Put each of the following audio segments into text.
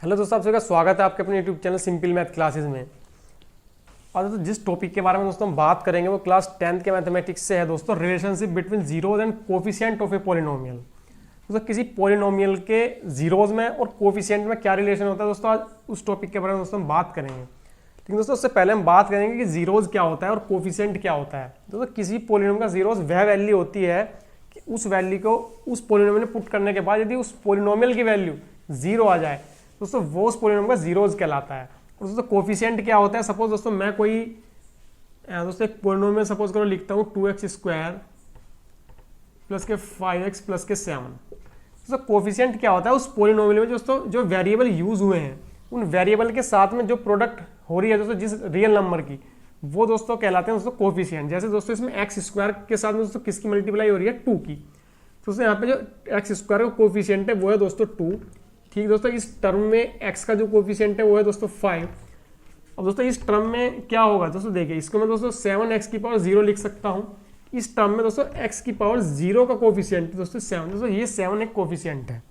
Hello दोस्तों, आप सभी का स्वागत है आपके अपने YouTube channel simple math classes में। और दोस्तों जिस टॉपिक के बारे में दोस्तों हम बात करेंगे वो क्लास 10th के मैथमेटिक्स से है दोस्तों, relationship between zeros and coefficient of a polynomial. दोस्तों किसी पॉलिनोमियल के जीरोज में और कोफिशिएंट में क्या रिलेशन होता है दोस्तों, आज उस टॉपिक के बारे में दोस्तों हम बात करेंगे। लेकिन दोस्तों उससे पहले हम बात करेंगे कि जीरोज क्या होता है और कोफिशिएंट क्या होता है। दोस्तों किसी पॉलिनोमियल का जीरोज वह वैल्यू होती है कि उस वैल्यू को उस पॉलिनोमियल में पुट करने के बाद यदि उस पॉलिनोमियल की वैल्यू जीरो आ जाए दोस्तों वो उस पॉलिनोमियल का जीरोज कहलाता है। और दोस्तों कोफिशिएंट क्या होता है, सपोज दोस्तों मैं कोई दोस्तों एक पॉलिनोमियल सपोज करो लिखता हूँ 2x² प्लस के 5x प्लस के 7। दोस्तों कोफिशिएंट क्या होता है, उस पॉलिनोमियल में दोस्तों जो वेरिएबल यूज हुए हैं उन वेरिएबल के साथ में जो प्रोडक्ट हो रही है दोस्तों जिस रियल नंबर की, वो दोस्तों कहलाते हैं दोस्तों कोफिशिएंट। जैसे दोस्तों इसमें x² के साथ में दोस्तों किसकी मल्टीप्लाई हो रही है, 2 की। तो दोस्तों यहाँ पे जो x² का कोफिशिएंट है वो है दोस्तों 2। ठीक दोस्तों, इस टर्म में x का जो कोफिशिएंट है वो है दोस्तों 5। अब दोस्तों इस टर्म में क्या होगा दोस्तों, देखिए इसको मैं दोस्तों 7x की पावर 0 लिख सकता हूँ। इस टर्म में दोस्तों x की पावर 0 का कोफिशिएंट दोस्तों 7। दोस्तों ये 7 एक कोफिशिएंट है।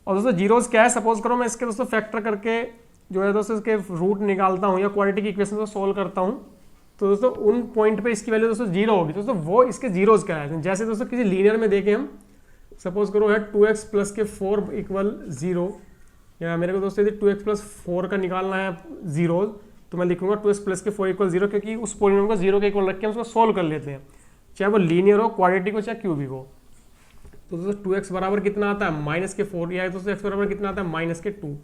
और दोस्तों जीरोज क्या है, सपोज करो मैं इसके दोस्तों फैक्टर करके जो है दोस्तों इसके रूट निकालता हूँ या क्वाड्रेटिक इक्वेशन को सोल्व करता हूँ, तो दोस्तों उन पॉइंट पे इसकी वैल्यू दोस्तों 0 होगी। दोस्तों वो इसके जीरोज क्या है। जैसे दोस्तों किसी लीनियर में देखें हम, सपोज करो है 2x प्लस के 4 इक्वल 0, या मेरे को दोस्तों यदि 2x प्लस 4 का निकालना है जीरोज तो मैं लिखूंगा 2x प्लस के 4 इक्वल 0, क्योंकि उस पॉलिनोमियल को 0 के इक्वल रख के हम उसको सोल्व कर लेते हैं, चाहे वो लीनियर हो, क्वाड्रेटिक हो, चाहे क्यूबिक हो। तो दोस्तों 2x बराबर कितना आता है, -4, या दोस्तों x बराबर कितना आता है, -2।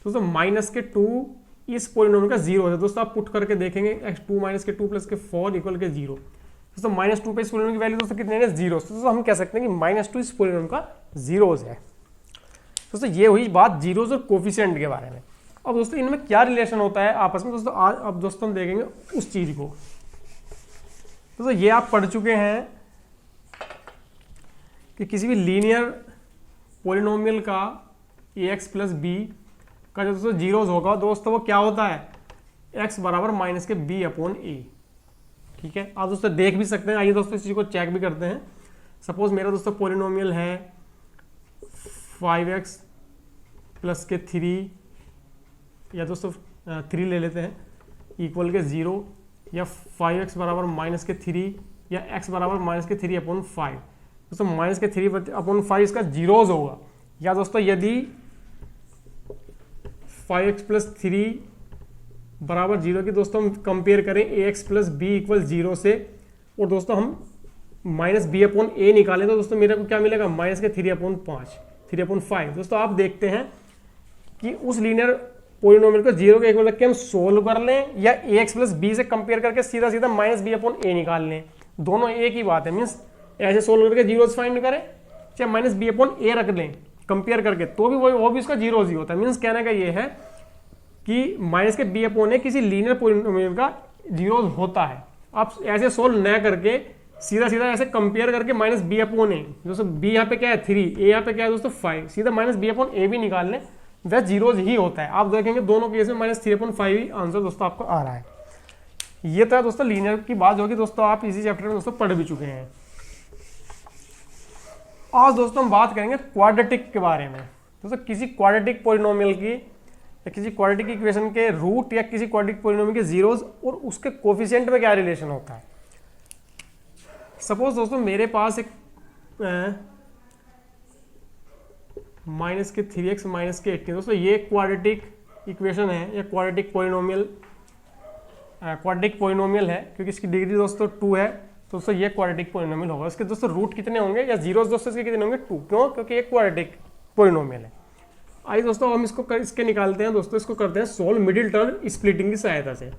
दोस्तों -2 इस पॉलिनोमियल का 0 है। दोस्तों आप पुट करके देखेंगे x2 प्लस के 4 इक्वल के 0। दोस्तों -2 पे इस पॉलिनोमियल की वैल्यू दोस्तों कितने हैं, 0। दोस्तों हम कह सकते हैं कि -2 इस पॉलिनोमियल का जीरोज है। दोस्तों ये हुई बात जीरोज और कोफिशिएंट के बारे में। अब दोस्तों इनमें क्या रिलेशन होता है आपस में दोस्तों, आज अब दोस्तों हम देखेंगे उस चीज को। दोस्तों ये आप पढ़ चुके हैं कि किसी भी लीनियर पॉलिनोमियल का ax प्लस बी का जो दोस्तों जीरोज होगा दोस्तों वो क्या होता है, x बराबर माइनस के b/a। ठीक है, आप दोस्तों देख भी सकते हैं। आइए दोस्तों इस चीज को चेक भी करते हैं। सपोज मेरा दोस्तों पॉलिनोमियल है 5x प्लस के 3, या दोस्तों 3 ले लेते हैं, इक्वल के 0, या 5x बराबर माइनस के 3, या x बराबर माइनस के 3/5। दोस्तों माइनस के 3/5 इसका जीरोज होगा। या दोस्तों यदि 5x प्लस 3 बराबर 0 की दोस्तों हम कंपेयर करें ax प्लस b इक्वल 0 से, और दोस्तों हम माइनस b/a निकालें तो दोस्तों मेरे को क्या मिलेगा, माइनस के 3/5। दोस्तों आप देखते हैं कि उस लीनियर पॉलिनोमियल को 0 के इक्वल रख के हम सोल्व कर लें, या ax प्लस b से कंपेयर करके सीधा सीधा माइनस b/a निकाल लें, दोनों एक ही बात है। मीन्स ऐसे सोल्व करके जीरोज फाइंड करें, चाहे माइनस b/a रख लें कंपेयर करके, तो भी वो भी उसका जीरोज ही होता है। मीन्स कहने का ये है कि माइनस के b/a किसी लीनियर पॉलिनोमियल का जीरोज होता है। आप ऐसे सोल्व न करके सीधा सीधा ऐसे कंपेयर करके माइनस b/a, दोस्तों b यहाँ पे क्या है 3, a यहाँ पे क्या है दोस्तों 5, सीधा माइनस b/a भी निकाल लें, वह जीरोज ही होता है। आप देखेंगे दोनों केस में -3/5 ही आंसर दोस्तों आपको आ रहा है। ये तो है दोस्तों लीनियर की बात, जो कि दोस्तों आप इसी चैप्टर में दोस्तों पढ़ भी चुके हैं। आज दोस्तों हम बात करेंगे क्वाड्रेटिक के बारे में। दोस्तों किसी क्वाड्रेटिक पॉलिनोमियल की या किसी क्वाड्रेटिक इक्वेशन के रूट या किसी क्वाड्रेटिक पॉलिनोमियल के जीरोज और उसके कोफिशिएंट में क्या रिलेशन होता है। सपोज दोस्तों मेरे पास एक माइनस के 3x माइनस के 18, दोस्तों ये क्वाड्रेटिक इक्वेशन है या क्वाड्रेटिक पॉलिनोमियल है, क्योंकि इसकी डिग्री दोस्तों 2 है, तो दोस्तों ये क्वाड्रेटिक पॉलिनोमियल होगा। इसके दोस्तों रूट कितने होंगे या जीरोज दोस्तों इसके कितने होंगे, 2। क्यों, क्योंकि एक क्वाड्रेटिक पॉलिनोमियल है। आइए दोस्तों हम इसको इसके निकालते हैं। दोस्तों इसको करते हैं सोल्व मिडिल टर्म स्प्लिटिंग की सहायता से।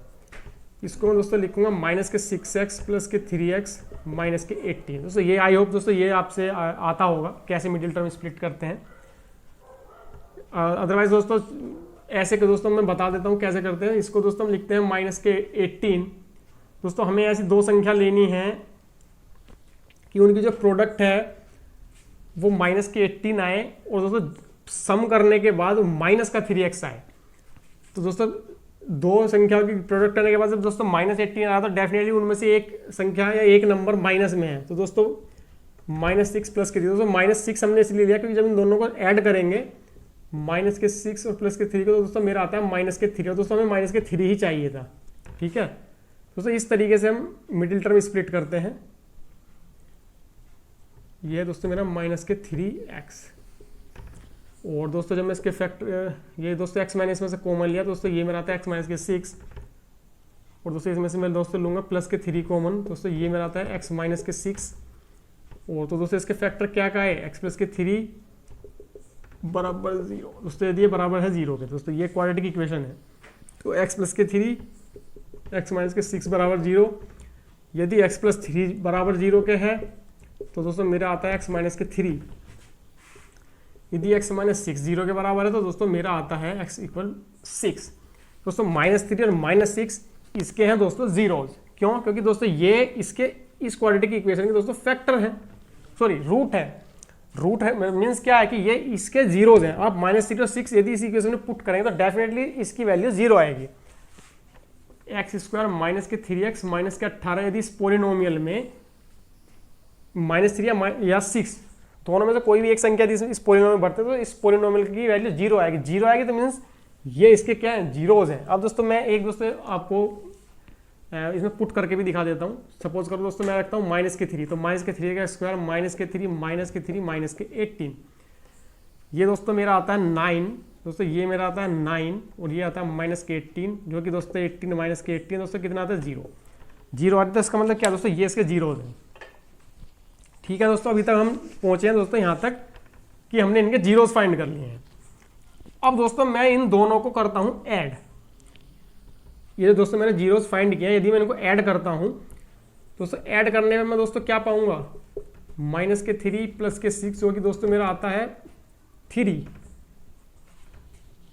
इसको मैं दोस्तों लिखूंगा माइनस के 6x प्लस के 3x माइनस के 18। दोस्तों ये आई होप दोस्तों ये आपसे आता होगा कैसे मिडिल टर्म स्प्लिट करते हैं। अदरवाइज दोस्तों ऐसे के दोस्तों मैं बता देता हूँ कैसे करते हैं। इसको दोस्तों हम लिखते हैं माइनस के 18। दोस्तों हमें ऐसी दो संख्या लेनी है कि उनकी जो प्रोडक्ट है वो माइनस के 18 आए, और दोस्तों सम करने के बाद माइनस का 3x आए। तो दोस्तों दो संख्याओं की प्रोडक्ट करने के बाद जब दोस्तों -18 आया तो डेफिनेटली उनमें से एक संख्या या एक नंबर माइनस में है। तो दोस्तों -6 प्लस के दोस्तों -6 हमने इसलिए लिया क्योंकि जब इन दोनों को ऐड करेंगे माइनस के 6 और प्लस के 3 को, तो दोस्तों मेरा आता है माइनस के 3, और दोस्तों हमें माइनस के 3 ही चाहिए था। ठीक है दोस्तों, इस तरीके से हम मिडिल टर्म स्प्लिट करते हैं। ये है दोस्तों मेरा माइनस के 3x, और दोस्तों जब मैं इसके फैक्टर, ये दोस्तों x माइनस में से कॉमन लिया, दोस्तों ये मेरा आता है x माइनस के 6, और दोस्तों इसमें से मैं दोस्तों लूँगा प्लस के 3 कॉमन, दोस्तों ये मेरा आता है x माइनस के 6, और तो दोस्तों इसके फैक्टर क्या का है, x प्लस के 3 बराबर 0, दोस्तों यदि ये बराबर है 0 के, दोस्तों ये क्वाड्रेटिक इक्वेशन है। तो x प्लस के 3 x माइनस के 6 बराबर 0, यदि x प्लस 3 बराबर 0 के है तो दोस्तों मेरा आता है x माइनस के 3, यदि x माइनस 6 0 के बराबर है तो दोस्तों मेरा आता है x इक्वल 6। दोस्तों -3 और -6 इसके हैं दोस्तों जीरोज, क्यों? क्योंकि दोस्तों ये इसके इस क्वाड्रेटिक इक्वेशन के दोस्तों फैक्टर है, सॉरी रूट है मीन्स क्या है कि ये इसके जीरोज हैं। आप -3 और 6 यदि इस इक्वेशन में पुट करेंगे तो डेफिनेटली इसकी वैल्यू 0 आएगी। x² माइनस के 3x माइनस के 18 यदि इस पोलिनोमियल में -3 या 6 दोनों में से कोई भी एक संख्या इस पोलिनोमियल में बढ़ते तो इस पोलिनोमियल की वैल्यू 0 आएगी। 0 आएगी तो मीन्स ये इसके क्या है, जीरोज हैं। अब दोस्तों मैं एक दोस्तों आपको इसमें पुट करके भी दिखा देता हूँ। सपोज करो दोस्तों मैं रखता हूँ -3, तो -3 का स्क्वायर -3 -18, ये दोस्तों मेरा आता है 9, दोस्तों ये मेरा आता है 9 और ये आता है -18, जो कि दोस्तों 18 -18 दोस्तों कितना आता है 0 आता है। तो इसका मतलब क्या दोस्तों, ये इसके जीरोज हैं। ठीक है दोस्तों, अभी तक हम पहुंचे हैं दोस्तों यहाँ तक कि हमने इनके जीरोज फाइंड कर लिए हैं। अब दोस्तों मैं इन दोनों को करता हूँ ऐड। ये दोस्तों मैंने जीरोज फाइंड किया, यदि मैं इनको ऐड करता हूँ दोस्तों ऐड करने में मैं दोस्तों क्या पाऊंगा, -3 प्लस के 6 जो कि दोस्तों मेरा आता है 3।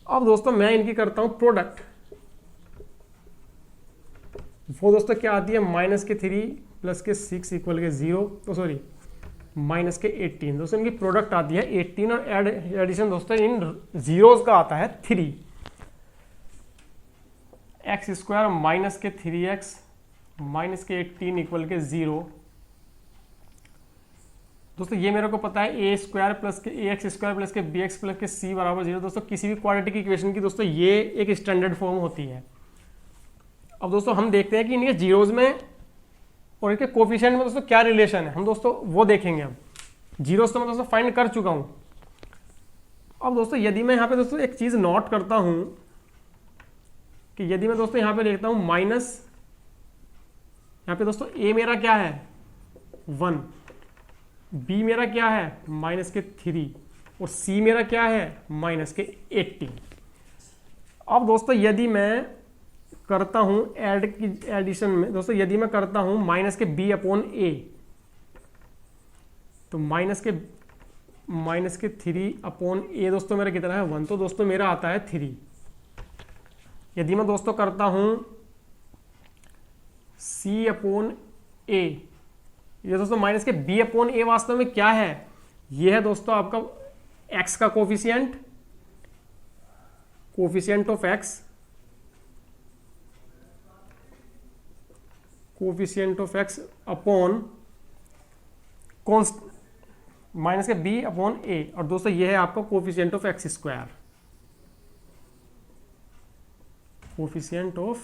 अब दोस्तों मैं इनकी करता हूँ प्रोडक्ट, वो दोस्तों क्या आती है -3 प्लस के 6 इक्वल के 0, तो सॉरी -18, दोस्तों इनकी प्रोडक्ट आती है 18 और एडिशन दोस्तों इन जीरोज का आता है 3। x² माइनस के 3x माइनस के 18 इक्वल के 0, दोस्तों ये मेरे को पता है a² प्लस के ax² प्लस के bx प्लस के c बराबर 0। दोस्तों किसी भी क्वाड्रेटिक इक्वेशन की दोस्तों ये एक स्टैंडर्ड फॉर्म होती है। अब दोस्तों हम देखते हैं कि इनके जीरोज में और इनके कोफिशिएंट में दोस्तों क्या रिलेशन है, हम दोस्तों वो देखेंगे। अब जीरोज तो मैं दोस्तों फाइंड कर चुका हूं। अब दोस्तों यदि मैं यहाँ पे दोस्तों एक चीज नोट करता हूं कि यदि मैं दोस्तों यहाँ पे देखता हूं माइनस, यहाँ पे दोस्तों a मेरा क्या है 1, b मेरा क्या है -3 और c मेरा क्या है -18। अब दोस्तों यदि मैं करता हूं ऐड की एडिशन में दोस्तों, यदि मैं करता हूं -b/a, तो -3/a दोस्तों मेरा कितना है 1, तो दोस्तों मेरा आता है 3। यदि मैं दोस्तों करता हूं c/a, ये दोस्तों -b/a वास्तव में क्या है, ये है दोस्तों आपका x का coefficient of x, coefficient of x upon -b/a, और दोस्तों ये है आपका coefficient of x², coefficient of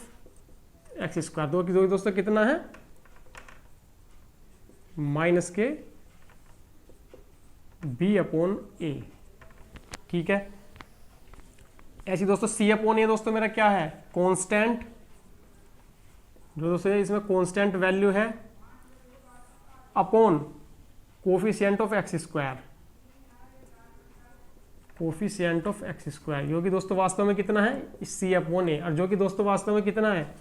x², दो की दोस्तों कितना है -b/a। ठीक है, ऐसी दोस्तों c/a दोस्तों मेरा क्या है कांस्टेंट, जो दोस्तों इसमें कांस्टेंट वैल्यू है upon coefficient of x², coefficient of x², जो कि दोस्तों वास्तव में कितना है c/a, और जो कि दोस्तों वास्तव में कितना है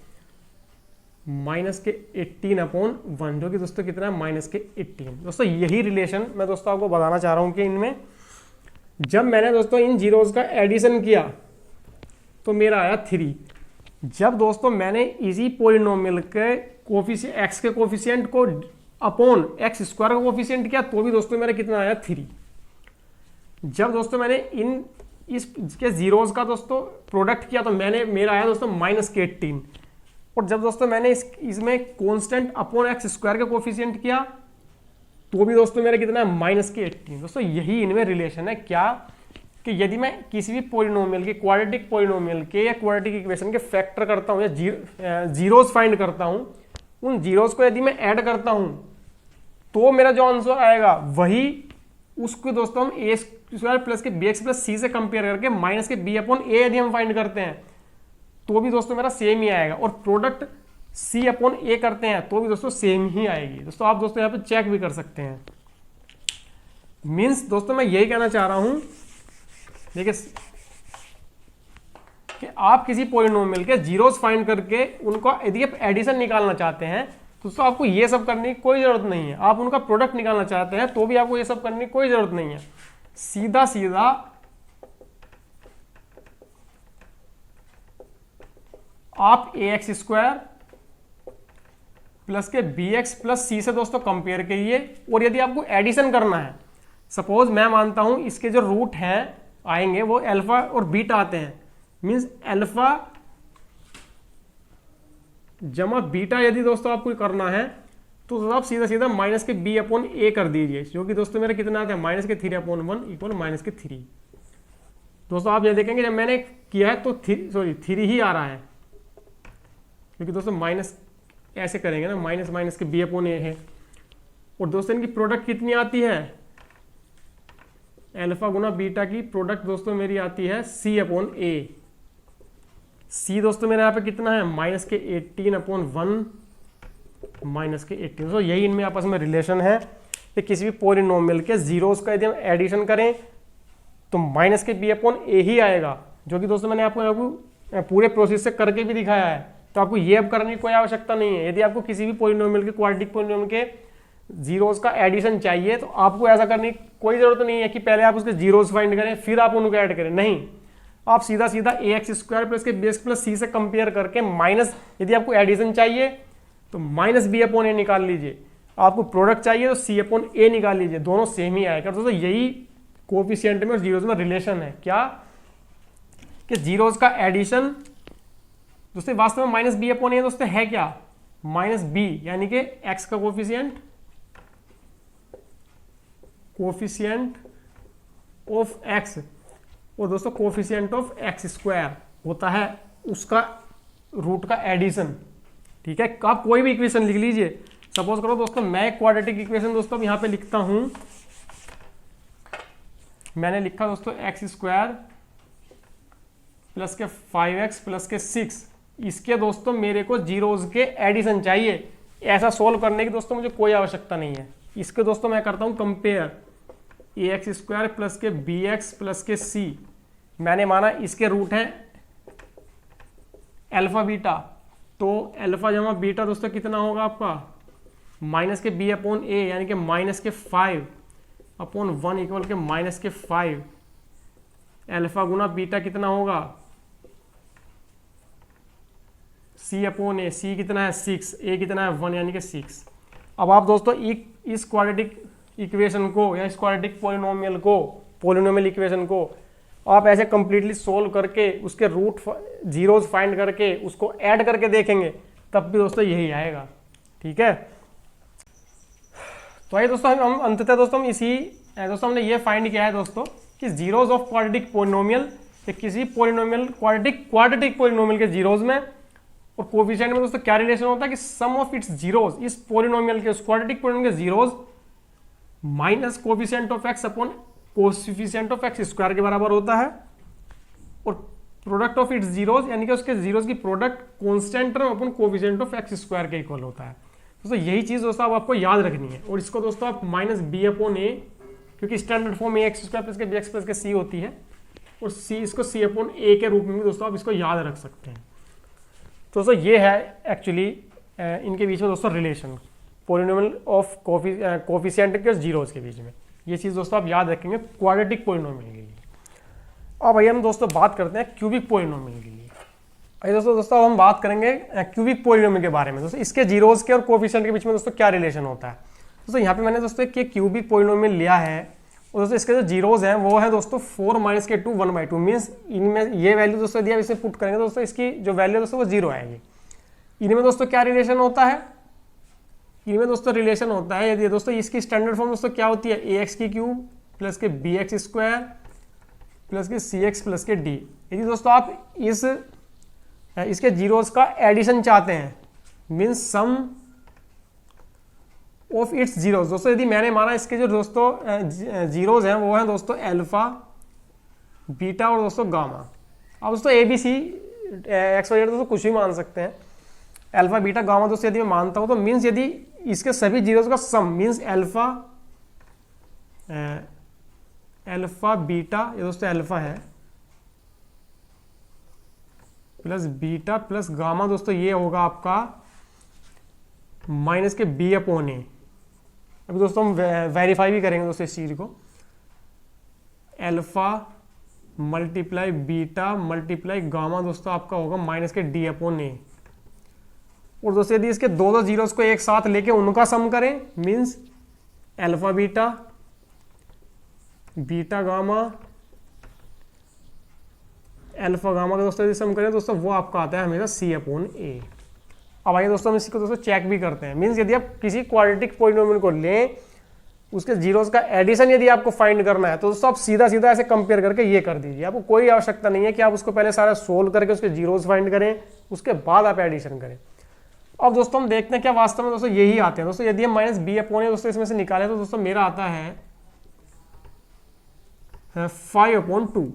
-18/1, जो कि दोस्तों कितना है -18। दोस्तों यही रिलेशन मैं दोस्तों आपको बताना चाह रहा हूं कि इनमें जब मैंने दोस्तों इन जीरोज का एडिशन किया तो मेरा आया 3। जब दोस्तों मैंने इसी पोलिनोमियल के कोफिशिएंट x के कोफिशिएंट को अपॉन x² का कोफिशिएंट किया तो भी दोस्तों मेरा कितना आया 3। जब दोस्तों मैंने इसके जीरोज का दोस्तों प्रोडक्ट किया तो मेरा आया दोस्तों -18, और जब दोस्तों मैंने इसमें कांस्टेंट अपॉन x² का कोफिशिएंट किया तो भी दोस्तों मेरा कितना है -18। दोस्तों यही इनमें रिलेशन है क्या, कि यदि मैं किसी भी पोलिनोमियल के, क्वाड्रेटिक पोलिनोमियल के या क्वाड्रेटिक इक्वेशन के फैक्टर करता हूँ या जीरोस फाइंड करता हूँ, उन जीरोस को यदि मैं ऐड करता हूँ तो मेरा जो आंसर आएगा वही उसको दोस्तों हम ए स्क्वायर प्लस के बी एक्स प्लस सी से कंपेयर करके माइनस के बी अपॉन ए यदि हम फाइंड करते हैं तो भी दोस्तों मेरा सेम ही आएगा, और प्रोडक्ट सी अपॉन ए करते हैं तो भी दोस्तों सेम ही आएगी। दोस्तों आप दोस्तों यहाँ पे चेक भी कर सकते हैं। मीन्स दोस्तों मैं यही कहना चाह रहा हूं, देखिए कि आप किसी पॉलिनोमियल के जीरोस फाइंड करके उनको यदि आप एडिशन निकालना चाहते हैं तो दोस्तों आपको ये सब करने की कोई जरूरत नहीं है। आप उनका प्रोडक्ट निकालना चाहते हैं तो भी आपको ये सब करने की कोई जरूरत नहीं है। सीधा सीधा आप ए एक्स स्क्वायर प्लस के बी एक्स प्लस सी से दोस्तों कंपेयर करिए, और यदि आपको एडिशन करना है, सपोज मैं मानता हूं इसके जो रूट हैं आएंगे वो अल्फा और बीटा आते हैं, मींस अल्फा जमा बीटा यदि दोस्तों आपको करना है तो आप सीधा सीधा माइनस के बी अपॉन ए कर दीजिए, जो कि दोस्तों मेरा कितना आता है माइनस के 3 अपॉन 1 इक्वल माइनस के 3। दोस्तों आप ये देखेंगे जब मैंने किया है तो 3 ही आ रहा है, क्योंकि दोस्तों माइनस ऐसे करेंगे ना, माइनस माइनस के बी अपॉन ए है। और दोस्तों इनकी प्रोडक्ट कितनी आती है, अल्फा गुना बीटा की प्रोडक्ट दोस्तों मेरी आती है सी अपॉन ए। सी दोस्तों मेरे यहाँ पे कितना है माइनस के 18 अपॉन 1 माइनस के 18। तो यही इनमें आपस में रिलेशन है कि किसी भी पॉलिनोमियल के जीरोस का यदि हम एडिशन करें तो माइनस के बी अपॉन ए ही आएगा, जो कि दोस्तों मैंने आपको पूरे प्रोसेस से करके भी दिखाया है। तो आपको ये अब करने की कोई आवश्यकता नहीं है। यदि आपको किसी भी पॉलिनोमियल के, क्वाड्रेटिक पॉलिनोमियल के जीरोस का एडिशन चाहिए तो आपको ऐसा करने की कोई जरूरत नहीं है कि पहले आप उसके जीरोस फाइंड करें फिर आप उनको ऐड करें। नहीं, आप सीधा सीधा ए एक्स स्क्वायर प्लस के बी एक्स प्लस सी से कंपेयर करके माइनस, यदि आपको एडिशन चाहिए तो माइनस बी अपॉन ए निकाल लीजिए, आपको प्रोडक्ट चाहिए तो सी अपॉन ए निकाल लीजिए, दोनों सेम ही आएगा। दोस्तों यही कोफिशिएंट में और जीरोस में रिलेशन है, क्या कि जीरोस का एडिशन दोस्तों वास्तव में माइनस बी अपॉन ए दोस्तों है क्या, माइनस बी, यानी कि एक्स का कोफिशिएंट ऑफ एक्स, और दोस्तों कोफिशिएंट ऑफ एक्स स्क्वायर होता है उसका रूट का एडिशन। ठीक है, आप कोई भी इक्वेशन लिख लीजिए। सपोज करो दोस्तों मैं क्वाड्रेटिक इक्वेशन दोस्तों यहां पे लिखता हूं, मैंने लिखा दोस्तों एक्स स्क्वायर प्लस के 5x प्लस के 6, इसके दोस्तों मेरे को जीरोस के एडिशन चाहिए। ऐसा सोल्व करने की दोस्तों मुझे कोई आवश्यकता नहीं है। इसके दोस्तों मैं करता हूं कंपेयर ए एक्स स्क्वायर प्लस के बी एक्स प्लस के सी, मैंने माना इसके रूट हैं अल्फा बीटा, तो अल्फा जमा बीटा दोस्तों कितना होगा आपका माइनस के बी अपॉन ए, यानी कि माइनस के 5 अपॉन 1 इक्वल के माइनस के 5। अल्फा गुना बीटा कितना होगा सी अपॉन ए, सी कितना है 6, ए कितना है 1 यानी कि 6। अब आप दोस्तों इस क्वाड्रेटिक इक्वेशन को या इस क्वाड्रेटिक पॉलिनोमियल को, पॉलिनोमियल इक्वेशन को आप ऐसे कंप्लीटली सोल्व करके उसके रूट जीरोस फाइंड करके उसको ऐड करके देखेंगे तब भी दोस्तों यही आएगा। ठीक है, तो आइए दोस्तों हम अंततः दोस्तों हम हमने ये फाइंड किया है दोस्तों कि जीरोस ऑफ क्वाड्रेटिक पॉलिनोमियल, किसी पॉलिनोमियल क्वाड्रेटिक पॉलिनोमियल के जीरोस में और कोफिशिएंट में दोस्तों क्या रिलेशन होता है कि सम ऑफ इट्स जीरोस, इस पॉलिनोमियल के, क्वाड्रेटिक पॉलिनोमियल के zeros minus coefficient of x upon coefficient of x square के बराबर होता है, और प्रोडक्ट ऑफ इट्स जीरोस यानी कि उसके जीरोस की product constant term upon coefficient of x square के इक्वल होता है। दोस्तों यही चीज दोस्तों अब आपको याद रखनी है, और इसको दोस्तों आप माइनस बी अपॉन ए, क्योंकि स्टैंडर्ड फॉर्म ए एक्स स्क्वायर प्लस के बी एक्स प्लस के सी होती है, और सी इसको सी अपॉन ए के रूप में भी दोस्तों आप इसको याद रख सकते हैं। तो दोस्तों ये है एक्चुअली इनके बीच में दोस्तों रिलेशन पॉलिनोमियल ऑफ कोफिशिएंट के जीरोस के बीच में। ये चीज़ दोस्तों आप याद रखेंगे क्वाड्रेटिक पॉलिनोमियल के लिए। अब आइए हम दोस्तों बात करते हैं क्यूबिक पॉलिनोमियल के लिए। आइए दोस्तों हम बात करेंगे क्यूबिक पॉलिनोमियल के बारे में। दोस्तों इसके जीरोस के और कोफिशिएंट के बीच में दोस्तों क्या रिलेशन होता है। दोस्तों यहाँ पे मैंने दोस्तों एक क्यूबिक पॉलिनोमियल लिया है, और दोस्तों इसके जो जीरोस हैं वो है दोस्तों 4 माइनस के 2 1/2, मीन्स इनमें ये वैल्यू दोस्तों यदि आप इसे पुट करेंगे दोस्तों इसकी जो वैल्यू है दोस्तों वो 0 आएगी। इनमें दोस्तों क्या रिलेशन होता है, इनमें दोस्तों रिलेशन होता है, यदि दोस्तों इसकी स्टैंडर्ड फॉर्म दोस्तों क्या होती है, ए एक्स की क्यूब प्लस के बी एक्स स्क्वायर प्लस के सी एक्स प्लस के डी। यदि दोस्तों आप इसके जीरोस का एडिशन चाहते हैं, means sum of its zeros. दोस्तों यदि मैंने माना इसके जो दोस्तों जीरोस हैं वो हैं दोस्तों अल्फा, बीटा और दोस्तों गामा। अब दोस्तों A B C X Y दोस्तों कुछ भी मान सकते हैं, अल्फा बीटा गामा दोस्तों यदि मैं मानता हूं तो मीन्स यदि इसके सभी जीरोस का सम मीन्स अल्फा बीटा, ये दोस्तों अल्फा है, प्लस बीटा प्लस गामा, दोस्तों ये होगा आपका माइनस के बी अपॉन ए। अभी दोस्तों हम वेरीफाई भी करेंगे दोस्तों इस चीज को, alpha multiply beta multiply gamma दोस्तों आपका होगा माइनस के डी अपॉन ए। और दोस्तों यदि इसके दो जीरोस को एक साथ लेके उनका सम करें, means alpha beta beta gamma alpha gamma का दोस्तों यदि सम करें दोस्तों वो आपका आता है हमेशा सी अपॉन ए। अब आइए दोस्तों हम इसको दोस्तों चेक भी करते हैं। मीन्स यदि आप किसी क्वाड्रेटिक पॉलिनोमियल को लें, उसके जीरोस का एडिशन यदि आपको फाइंड करना है तो दोस्तों आप सीधा सीधा ऐसे कंपेयर करके ये कर दीजिए। आपको कोई आवश्यकता नहीं है कि आप उसको पहले सारा सोल्व करके उसके जीरोस फाइंड करें, उसके बाद आप एडिशन करें। अब दोस्तों हम देखते हैं क्या वास्तव में दोस्तों यही आते हैं। दोस्तों यदि हम माइनस बी अपॉन ए दोस्तों इसमें से निकालें तो दोस्तों मेरा आता है 5/2।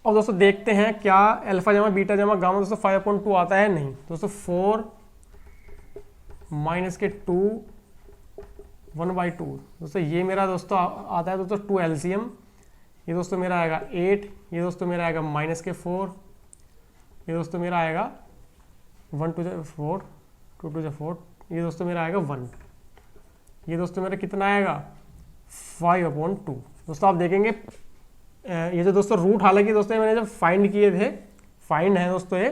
अब दोस्तों देखते हैं क्या अल्फा जमा बीटा जमा गामा दोस्तों 5/2 आता है, नहीं दोस्तों 4 माइनस के 2 1/2। दोस्तों ये मेरा दोस्तों आता है दोस्तों 2 एलसीएम, ये दोस्तों मेरा आएगा 8, ये दोस्तों मेरा आएगा माइनस के 4, ये दोस्तों मेरा आएगा 1 to the 4 2 to the 4, ये दोस्तों मेरा आएगा 1, ये दोस्तों मेरा कितना आएगा 5/2। दोस्तों आप देखेंगे ये जो दोस्तों रूट, हालांकि दोस्तों मैंने जब फाइंड किए थे, फाइंड है दोस्तों ये,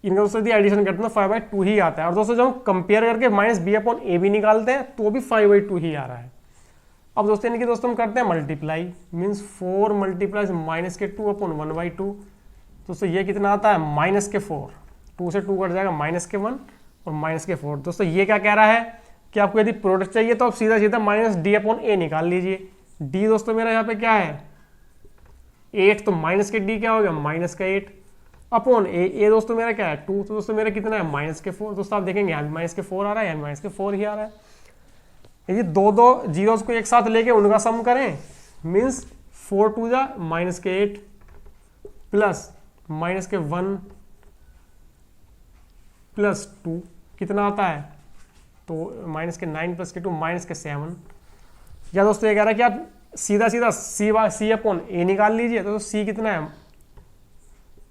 इनका दोस्तों यदि एडिशन करते हैं तो 5/2 ही आता है। और दोस्तों जब हम कंपेयर करके माइनस बी अपॉन ए भी निकालते हैं तो भी 5/2 ही आ रहा है। अब दोस्तों इनकी दोस्तों हम करते हैं मल्टीप्लाई, मीन्स 4 मल्टीप्लाई माइनस के 2 अपॉन 1/2। दोस्तों ये कितना आता है माइनस के 4, 2 से 2 कट जाएगा माइनस के 1 और माइनस के 4। दोस्तों ये क्या कह रहा है कि आपको यदि प्रोडक्ट चाहिए तो आप सीधा सीधा माइनस डी अपॉन ए निकाल लीजिए। डी दोस्तों मेरा यहाँ पे क्या है 8, तो माइनस के डी क्या हो गया माइनस का 8 अपॉन ए दोस्तों मेरा क्या है 2, तो दोस्तों मेरा कितना है माइनस के 4। दोस्तों आप देखेंगे यहाँ भी माइनस के 4 आ रहा है, यहाँ माइनस के 4 ही आ रहा है। यदि दो जीरोस को एक साथ लेके उनका सम करें, मीन्स 4 2 जा माइनस के 8 प्लस माइनस के 1 प्लस 2 कितना आता है, तो माइनस के 9 प्लस के 2 माइनस के 7। या दोस्तों ये कह रहा है कि आप सीधा सीधा सी अपॉन ए निकाल लीजिए, तो सी कितना है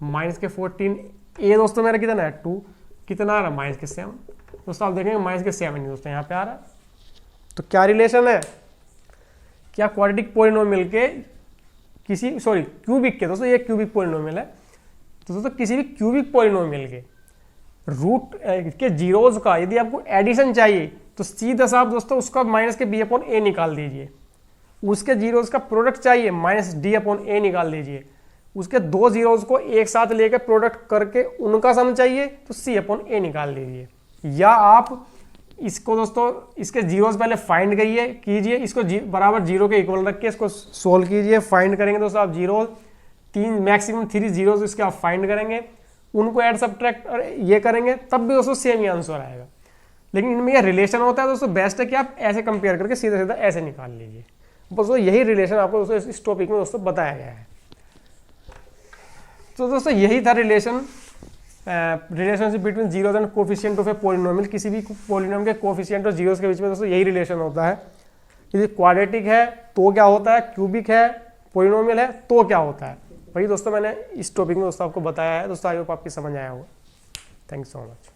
माइनस के 14, ए दोस्तों मेरा कितना है 2, कितना आ रहा है माइनस के 7। दोस्तों आप देखेंगे माइनस के 7 दोस्तों यहाँ पे आ रहा है। तो क्या रिलेशन है, क्या क्वाड्रेटिक पॉलिनोमियल के किसी क्यूबिक के, दोस्तों ये क्यूबिक पॉलिनोमियल है, तो दोस्तों किसी भी क्यूबिक पॉलिनोमियल के रूट के जीरोज का यदि आपको एडिशन चाहिए तो सीधा सा आप दोस्तों उसका माइनस के बी अपॉन ए निकाल दीजिए। उसके जीरोज का प्रोडक्ट चाहिए माइनस डी अपॉन ए निकाल दीजिए। उसके दो जीरोज को एक साथ लेकर प्रोडक्ट करके उनका सम चाहिए तो सी अपॉन ए निकाल लीजिए। या आप इसको दोस्तों इसके जीरोज पहले फाइंड कीजिए, इसको बराबर जीरो के इक्वल रख के इसको सोल्व कीजिए। फाइंड करेंगे दोस्तों आप जीरो, 3 मैक्सिमम 3 जीरोज इसके आप फाइंड करेंगे, उनको ऐड सब्ट्रैक्ट और ये करेंगे, तब भी दोस्तों सेम ही आंसर आएगा। लेकिन इनमें यह रिलेशन होता है दोस्तों, बेस्ट है कि आप ऐसे कंपेयर करके सीधा सीधा ऐसे निकाल लीजिए। दोस्तों यही रिलेशन आपको दोस्तों इस टॉपिक में दोस्तों बताया गया है। तो दोस्तों यही था relationship between zeros and coefficient of a polynomial. किसी भी पॉलिनोमियल के कोफिशिएंट और जीरोज के बीच में दोस्तों यही रिलेशन होता है। यदि क्वाड्रेटिक है तो क्या होता है, क्यूबिक है, पॉलिनोमियल है तो क्या होता है, वही दोस्तों मैंने इस टॉपिक में दोस्तों आपको बताया है। दोस्तों आई होप आपकी समझ आया होगा। Thank you so much.